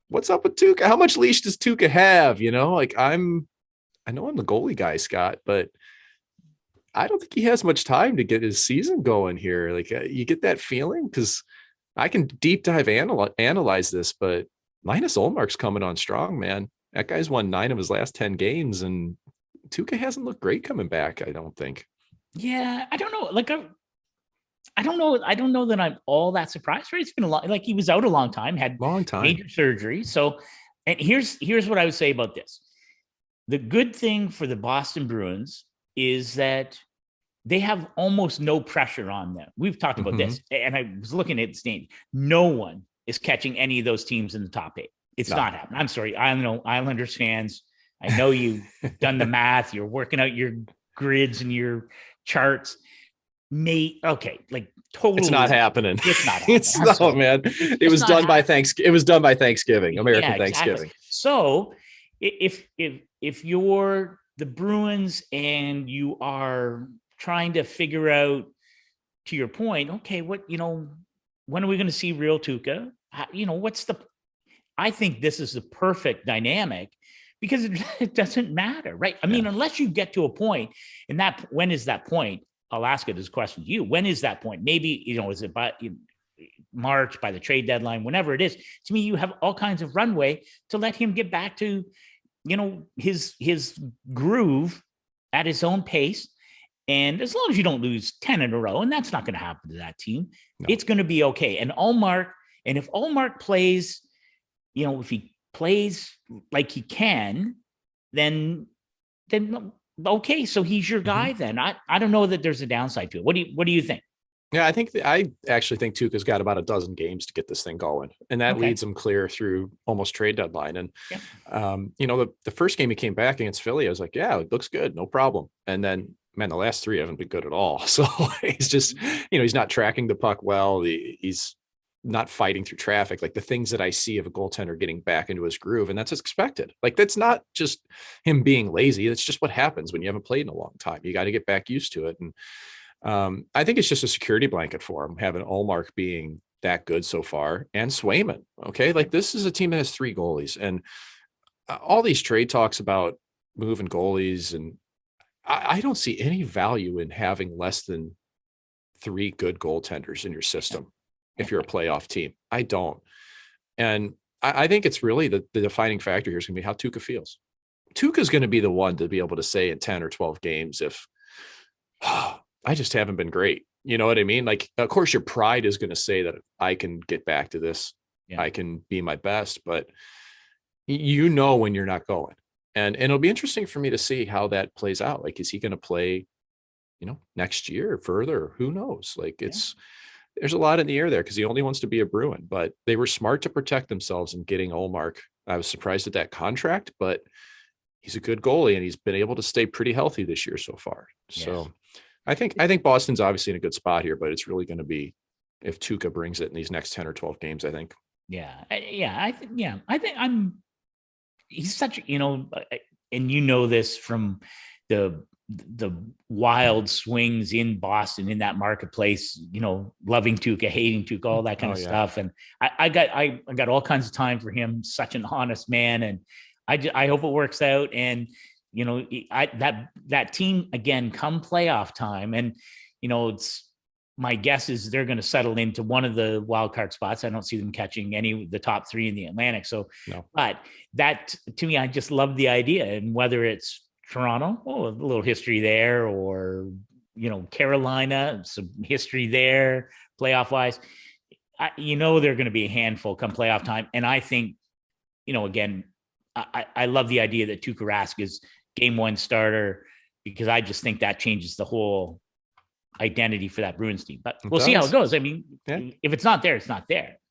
what's up with Tuukka? How much leash does Tuukka have? Like I know I'm the goalie guy, Scott, but I don't think he has much time to get his season going here. Like you get that feeling because I can deep dive analyze this, but Linus Olmark's coming on strong, man. That guy's won 9 of his last 10 games, and Tuukka hasn't looked great coming back, I don't think. Yeah, I don't know. Like I don't know. I don't know that I'm all that surprised. Right? It's been a long. Like he was out a long time, had Long time. major surgery. So, and here's what I would say about this. The good thing for the Boston Bruins is that they have almost no pressure on them. We've talked about Mm-hmm. this, and I was looking at the standings. No one is catching any of those teams in the top 8. It's No. not happening. I'm sorry. I know Islanders fans. I know you've done the math. You're working out your grids and your charts. Okay, like It's not totally, happening. it's not happening. It's I'm no, sorry. man. It It's was not done by happening. Thanksgiving. It was done by Thanksgiving, American Yeah, exactly. Thanksgiving. So if you're the Bruins and you are trying to figure out, to your point, okay, when are we going to see real Tuukka? What's the? I think this is the perfect dynamic because it doesn't matter, right? I mean, Yeah. unless you get to a point, and that when is that point? I'll ask it this question to you. When is that point? Maybe, is it by March, by the trade deadline, whenever it is? To me, you have all kinds of runway to let him get back to, his groove at his own pace. And as long as you don't lose 10 in a row, and that's not going to happen to that team, No. it's going to be okay. And if Allmark plays, if he plays like he can, then okay, so he's your guy. Mm-hmm. Then I don't know that there's a downside to it. What do you think? Yeah, I actually think Tuukka's got about a dozen games to get this thing going, and that Okay. leads him clear through almost trade deadline. And Yep. the first game he came back against Philly, I was like, yeah, it looks good, no problem. And then, man, the last 3 haven't been good at all. So he's just, he's not tracking the puck well. He's not fighting through traffic, like the things that I see of a goaltender getting back into his groove, and that's expected. Like that's not just him being lazy. That's just what happens when you haven't played in a long time. You got to get back used to it. And I think it's just a security blanket for him, having Allmark being that good so far, and Swayman. Okay. Like this is a team that has 3 goalies, and all these trade talks about moving goalies. And I don't see any value in having less than 3 good goaltenders in your system if you're a playoff team. I don't. And I think it's really the defining factor here is going to be how Tuukka feels. Tuukka is going to be the one to be able to say in 10 or 12 games if, I just haven't been great. You know what I mean? Like, of course, your pride is going to say that I can get back to this. Yeah. I can be my best, but when you're not going. And it'll be interesting for me to see how that plays out. Like, is he going to play, next year or further? Who knows? Like there's a lot in the air there because he only wants to be a Bruin, but they were smart to protect themselves in getting Olmark. I was surprised at that contract, but he's a good goalie and he's been able to stay pretty healthy this year so far. Yes. So I think Boston's obviously in a good spot here, but it's really going to be if Tuukka brings it in these next 10 or 12 games, I think. Yeah. I think he's such, and this from the wild swings in Boston in that marketplace, loving Tuukka, hating Tuukka, all that kind of stuff. And I got all kinds of time for him. Such an honest man. And I hope it works out. And, that team again, come playoff time. And, it's my guess is they're going to settle into one of the wild card spots. I don't see them catching any of the top 3 in the Atlantic. So, no. But that to me, I just love the idea. And whether it's Toronto, a little history there, or, Carolina, some history there, playoff wise, they're going to be a handful come playoff time. And I think, again, I love the idea that Tuukka Rask is game 1 starter, because I just think that changes the whole identity for that Bruins team. But we'll see how it goes. I mean, if it's not there, it's not there.